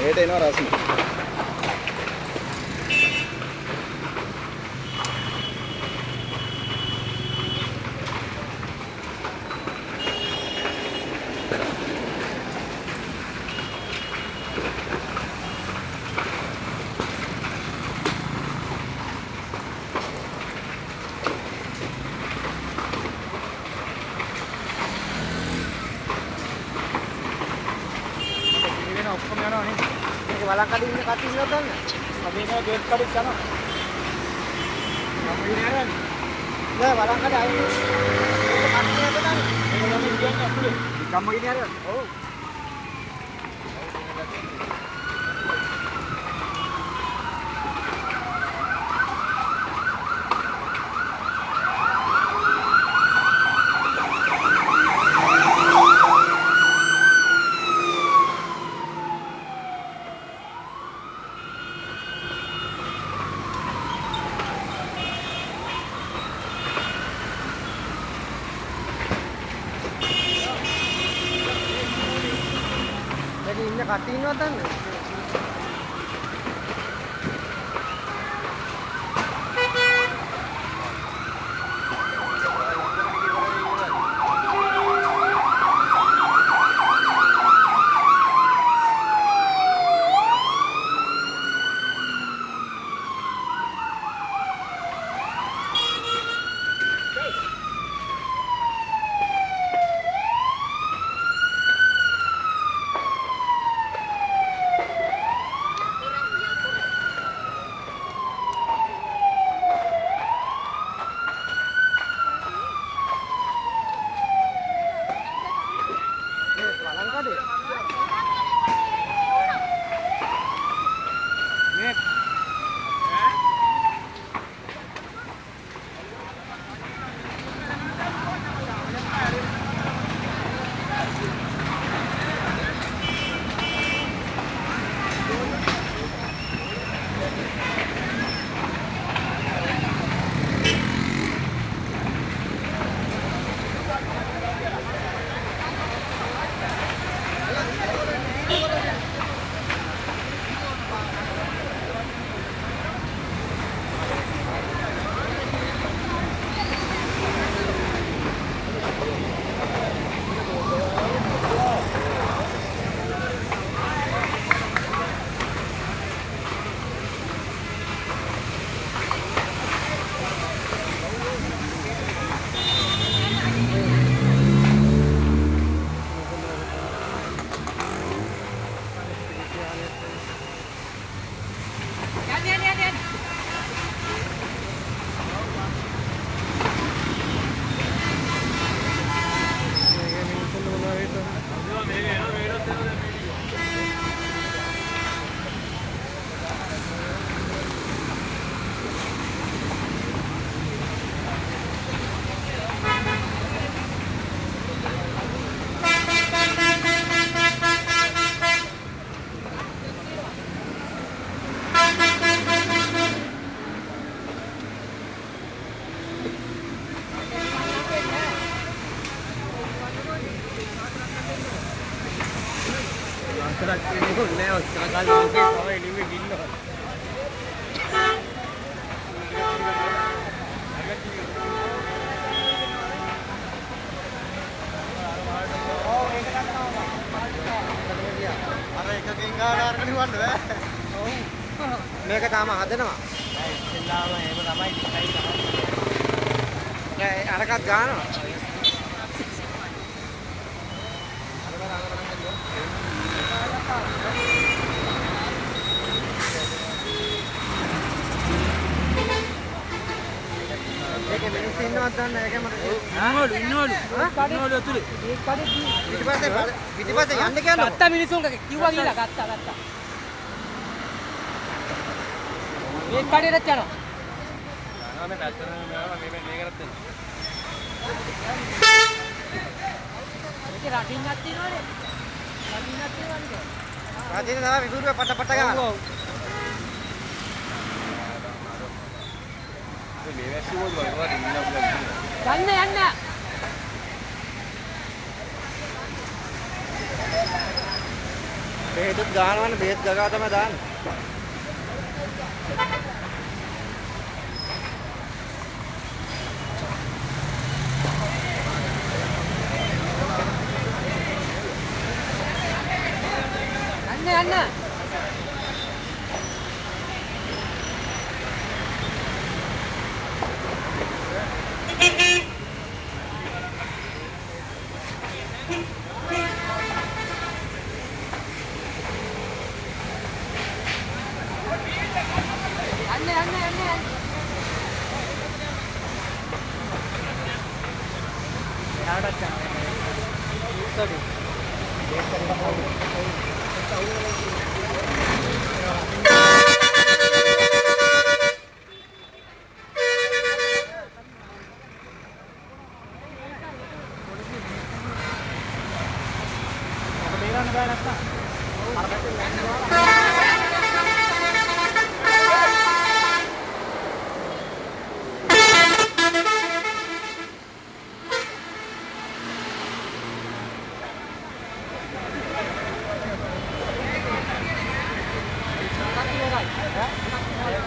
මේට එනවා රසි. ඔක්කොම යනවා නේ. මේක වලංකඩේ ඉන්න කට්ටිය ඉන්නවද දන්නේ? අපි ඉන්නවා ගේට් කඩේට යනවා. අපි ඉන්නේ නෑ වලංකඩේ ආයේ කට්ටිය හදන්නේ. ඒක තමයි කියන්නේ අපුලේ. නිකම්ම ගිනේ හරියට. ඔව්. ඉන්න කට්ටිය ඉන්නවද දන්නේ? මේක තාම හදනවා. ඉස්සෙල්ලාම එහෙම තමයි ඩිසයින් තමයි. අරකට ගන්නවා. ඒකේ මිනිස්සු ඉන්නවද දන්නේ ඒකම ඉන්නවලු ඇතුලේ ඒ කඩේ පිටිපස්සේ යන්න කියනවා ගත්තා මිනිස්සුන් කිව්වා ගිහලා ගත්තා මේ කඩේට යනවා මේ පැත්තට යනවා මේ මේකටත් එන්න ඒක රටින්නක් තියනවනේ රටින්නක් තියනවනේ රටින්න තමයි විදුරුවේ පට ගන්නවා යන්න බෙහෙත් ගානවනේ බෙහෙත් ගගා තමයි දාන්නේ. අන්න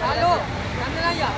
halo, mana ya?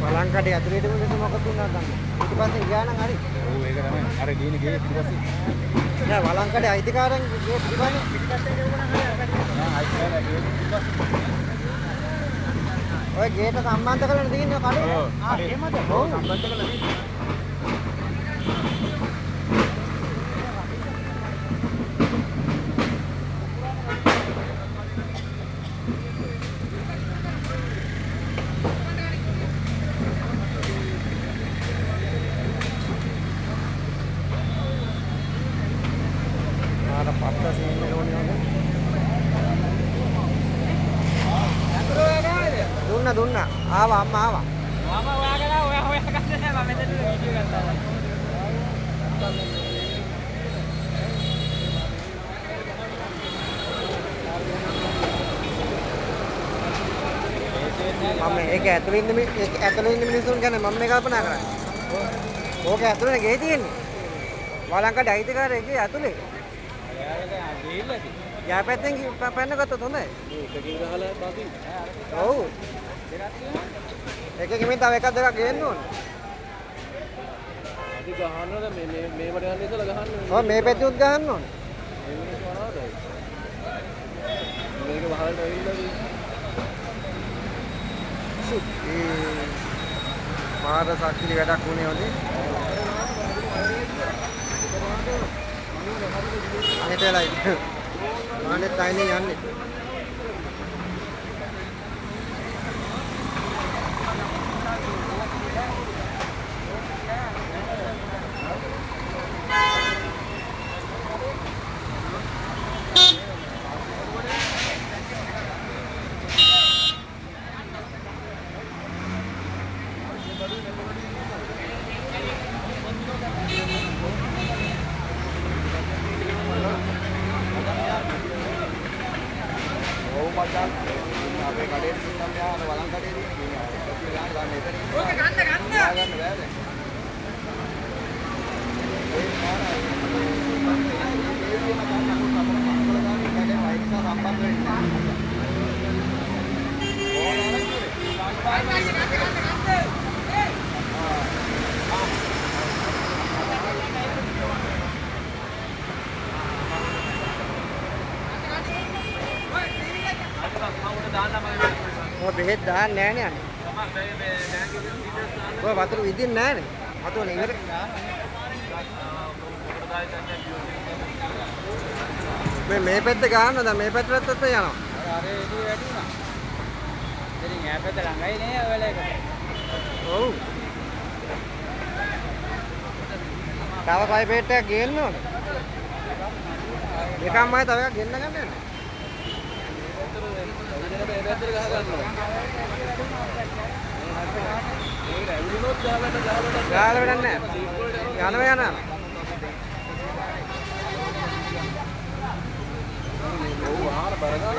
Walangkade ඇතුලේට මොකද මොකද උනා ගන්න. ඊට පස්සේ ගියා නම් හරි. ඔව් ඒක තමයි. අර ගේන ගේ ඊට පස්සේ. නෑ walangkade අයිතිකාරයන් ගේ පිටිපස්සේ පිටිපස්සේ ගෙවුණා හරි. නෑ අයිතිකාරයන් ගේ පිටිපස්සේ. ඔය ගේට සම්බන්ධ කරලා තියෙන්නේ කඩේ. ආ එහෙමද? ඔව් සම්බන්ධ කරලා තියෙන්නේ. දුන්නා ආවා අම්මා ආවා ඔයාලා ඔයා ගන්න නෑ මම මෙතන වීඩියෝ ගත්තා මම ඒක ඇතුලේ ඉන්න මිනිස්සුන් ගැන මම මේ කල්පනා කරන්නේ ඕක ඇතුලේ ගේ තියෙන්නේ වලංකඩ අයිතිකාරයෙක්ගේ ඇතුලේ එයාලා ගිහිල්ලාද යා පැත්තෙන් පැන්න ගත්තොත් හොඳයි මේකකින් ගහලා බාපි ඔව් එකකින් තව එකක් දෙකක් ගේන්න ඕන. අපි ගහන්නද මේවට යන්න ඉතලා ගහන්න ඕනේ. ඔව් මේ පැත්තේ උත් ගහන්න ඕනේ. මේ මිනිස්සු මොනවද? මේක වහලට ඇවිල්ලා මාර සක්කිලි වැඩක් වුණේ හොඳේ. අනිත් වෙලාවයි. මානෙත් අයිනේ යන්නේ. අපේ කඩේ තියන්න යාර වළං කඩේ තියෙනවා. ගන්න එතන. ඕක ගන්න ගන්න. ගන්න බෑද? ඔය බෙහෙත් දාන්නේ නැහැ නේ. ඔය වතුර විදින්නේ නැහැ නේ. වතුර ඉවර. මේ පැත්ත ගහන්නද මේ පැත්තට යනවා. අර එදී වැටුණා. ඉතින් ඈ පැත්ත ළඟයි නේ ඔය වෙලේකට. ඔව්. තව පයිප් එකක් ගේන්න ඕනේ. එකක්මයි තව එකක් ගෙන්න ගන්න යන්නේ. මේ පැත්තට ගහ ගන්න ඕනේ. ඒක ඇවිලිනොත් ගහලා වැඩක් නැහැ. යනවා. ආහාර බරගාන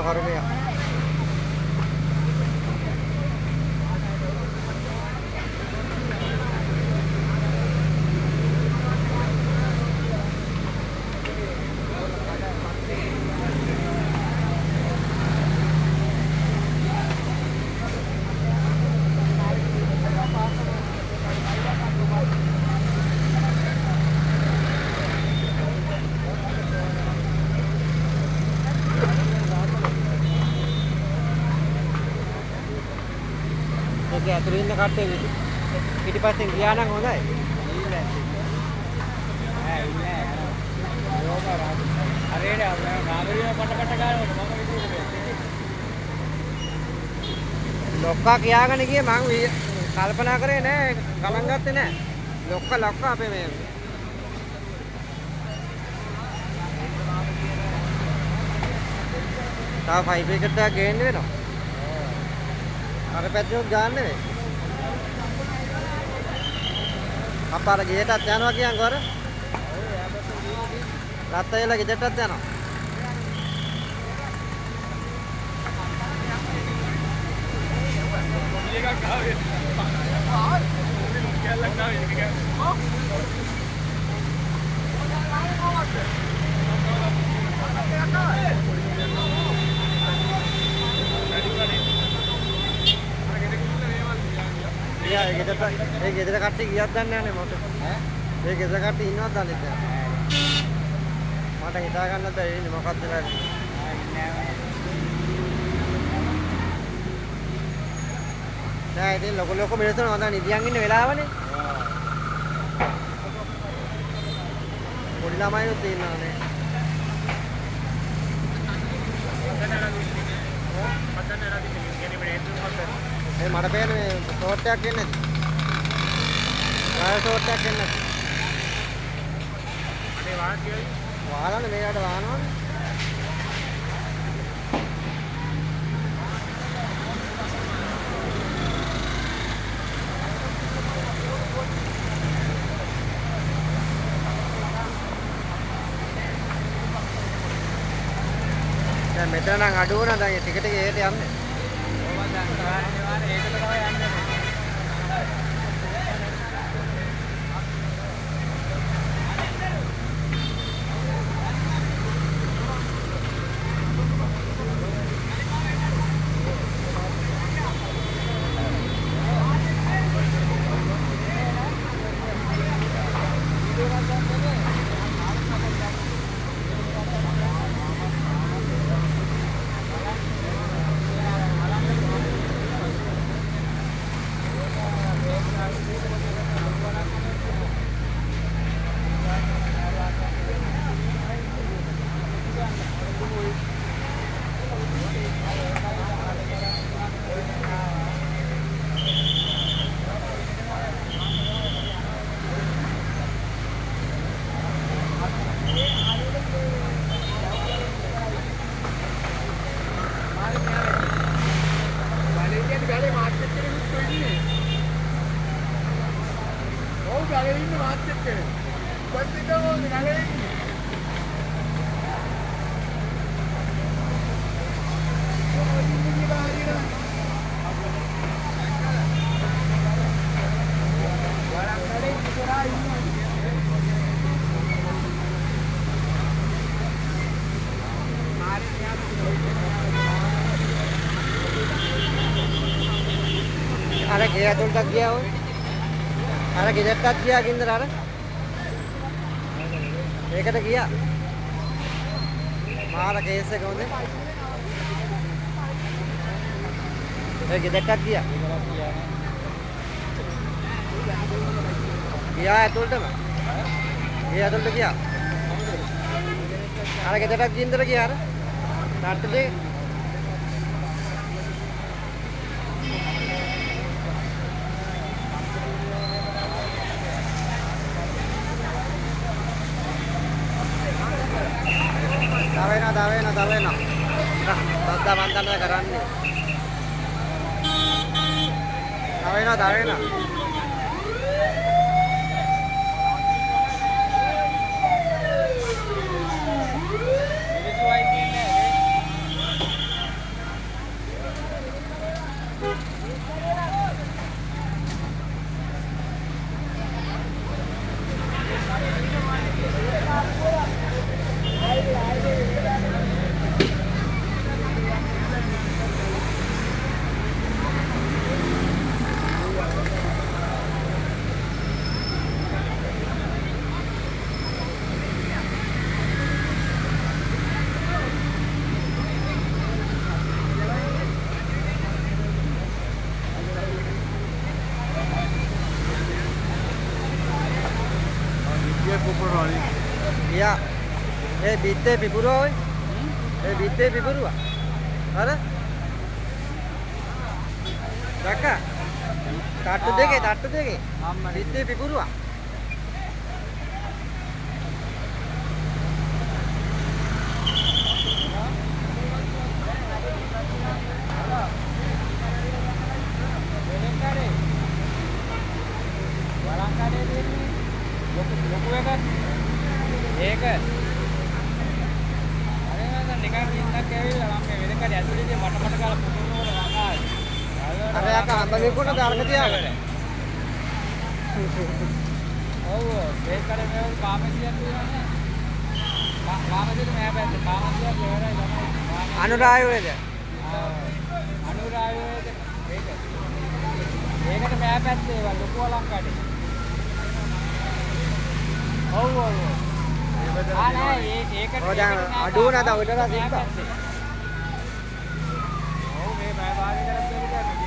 කර්මය. ඒක ඇතුළේ ඉන්න කට්ටිය පිටිපස්සෙන් ගියා නම් හොඳයි. ලොක්කා කියාගෙන ගියේ මං කල්පනා කරේ නෑ ගමන් ගත්තේ නෑ. ලොක්කා අපේ මේ තා පයිප් එකට ගේන්න වෙනවා. අර පැත්තෙන් ගන්න නෙවෙයි. අපාර ගේටත් යනවා කියන්කෝ අර. රත්තයිලා ගෙදරටත් යනවා. එකක් ආවේ. කැලක් ආවේ ඒක. ඒ ගෙදර කට්ටිය ගියත් දන්නේ නැහැ නේ මොකද? ඒ ගෙදර කට්ටිය ඉන්නවද දන්නේ නැහැ. මට හිතා ගන්නත් බැරි මොකක්ද වෙන්නේ. දැන් ඉතින් ලොකු මිනිස්සුන් හොඳ නිදියන් ඉන්න වෙලාවනේ. ළමයිනුත් ඉන්නවානේ. ඒ මට පේන්නේ මේ ෂෝට් එකක් එන්නේ නැති. ෂෝට් එකක් එන්නේ නැති. අනේ වාහන කියයි. වාහනනේ මේකට වාහනවනේ. දැන් මෙතන නම් අඩු වුණා දැන් ටික ටික එහෙට යන්නේ. ඔබ දැන් කරන්නේ වානේ ඒකට තමයි යන්නේ. අර ගේ ඇතුළටත් ගියා ඔය. අර ගෙදරටත් ගියා ගින්දර අර. ඒකට ගියා. මාර කේස් එක හොඳේ. ඒ ගෙදරටත් ගියා. ගියා ඇතුළටම. ගේ ඇතුළට ගියා. අර ගෙදරටත් ගින්දර ගියා අර. තාත්තේ Tawena. Banda na karන්නේ. Tawena. Iya. Bitte pipuru oi. Bitte pipuru. Ada? Kakak. Tattu dege. Bitte pipuru. ඒක අර නිකන් ඉන්නක් ඇවිල්ලා මම මේ වෙදකඩ ඇතුළේදී මට කාලා පුදුමවල වංගාවේ අර යක හම්බගේ කොට දාර්ක තියාගන්න. ඔව් මේකඩ මේ කාමසියක් තියෙනවනේ. කාමසියට මෙහා පැත්තේ කාමසියක් ඉවරයි තමයි. අනුරායෝද? අනුරායෝද මේක. මේකට මෙහා පැත්තේ ඒවා ලොකු ලංකාවේ. ඔව් ඒකට අඩු වුණාද ඔයටලා තිබ්බා. ඔව් මේ බය භාගය කරත් දෙන්නේ දෙන්නේ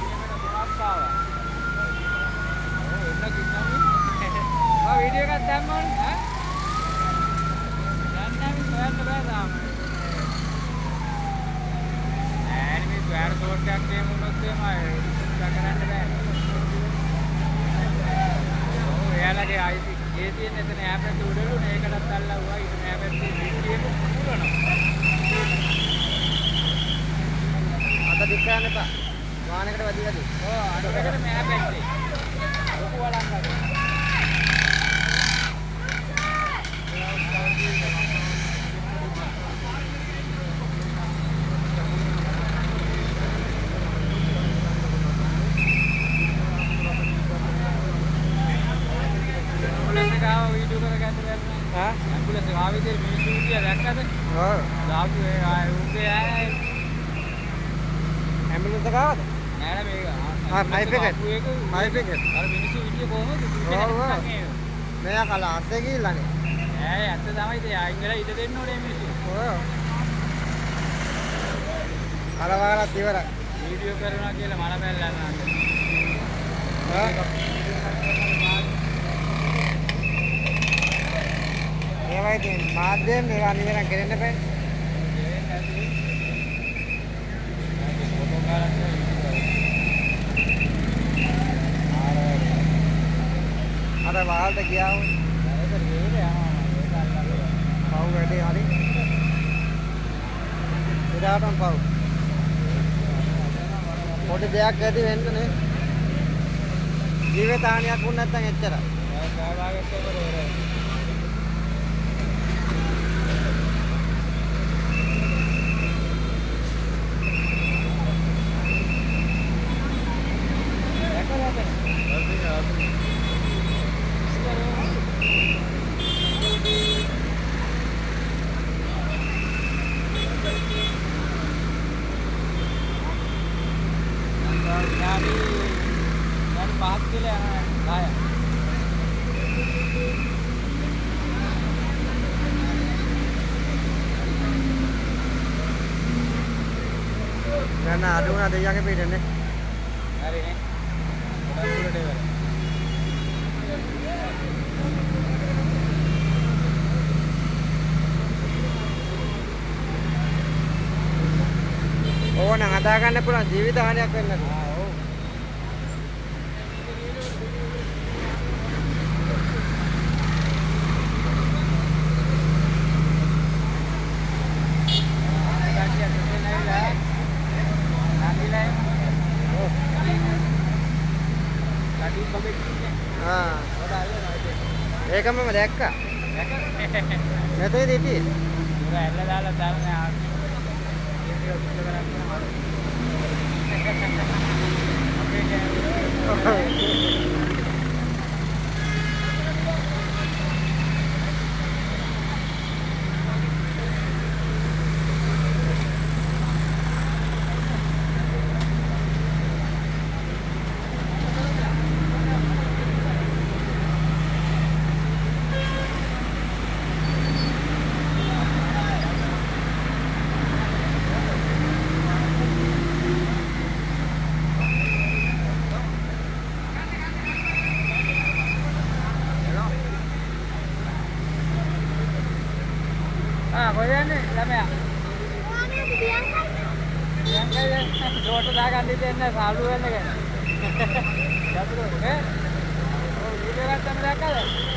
තුනක් ආවා. ඔව් එන්න කිව්වනේ. ඔව් වීඩියෝ එකක් දැම්මෝනේ ඈ. නෑනේ මේ ස්ක්වයර් ෂෝට් එකක් එහෙම වුණොත් එහෙම කරන්න බෑ. ඔව් එයාලගේ අයිති ඒ තියෙන එතන එහා පැත්තේ උඩලුනේ ඒකටත් අල්ලවුවා. ඊට මෙහා පැත්තේ පිටියේම පුරනවා. අත දික් කරන්න එපා. වාහනයකට වැඩි. ඔව් අඩකට මෙහා පැත්තේ. ලොකු වලංගක්. වීඩියෝ කරගන්න බැහැ. හා? ඇම්බුලන්ස් එක ආවේ ඉතින් මිනිස්සු ඉතියා දැක්කද? ඔව්. දාපු ඒ උගේ ආයේ ඇම්බුලන්ස් එක ආවද? නෑ නෑ මේක. මයිප් එක. මයිප් එක. අර මිනිස්සු ඉන්නේ කොහොමද? ඔව්. මෙයා කලා අස්සේ ගිහිල්ලානේ. ඈ ඇත්ත තමයි ඉතින් ආයින් වෙලා ඉඳ දෙන්න ඕනේ මිනිස්සු. ඔව්. කලවාරත් ඉවරයි. වීඩියෝ කරනවා කියලා මන බැලලා යනවා. හා? ඒවයි තියෙන මාධ්‍යයෙන් මේවා නිවැරදි කරන්න බෑ. අර වහල්ට ගියා වුනේ. පව් වැඩි හරි. ඉදාටම පව්. පොඩි දෙයක් ඇති වෙන්නනේ. ජීවිත හානියක් වුණ නැත්නම් එච්චරයි. पास के लिए आया ගන්න අඩු වුණා දෙයියන්ගේ පිටනේ. හරිනේ. ගොඩක් දුරට ඉවරයි. ඕන හදා ගන්න පුළුවන් ජීවිත හානියක් වෙන්නේ නැතුව. ඔව්. ආ. ඒකම මම දැක්කා. නැතේ දෙටි. ඉතින් ඇල්ල දාලා දාන්නේ කොහෙන්ද ළමයා? ඕනේ දියන්කයි. දියන්කයි රෝට දාගන්න දෙන්න සාලු වෙන්න ගැන. යතුරු ඈ. ඔව් වීඩියෝ එකක් තමයි දැක්කද?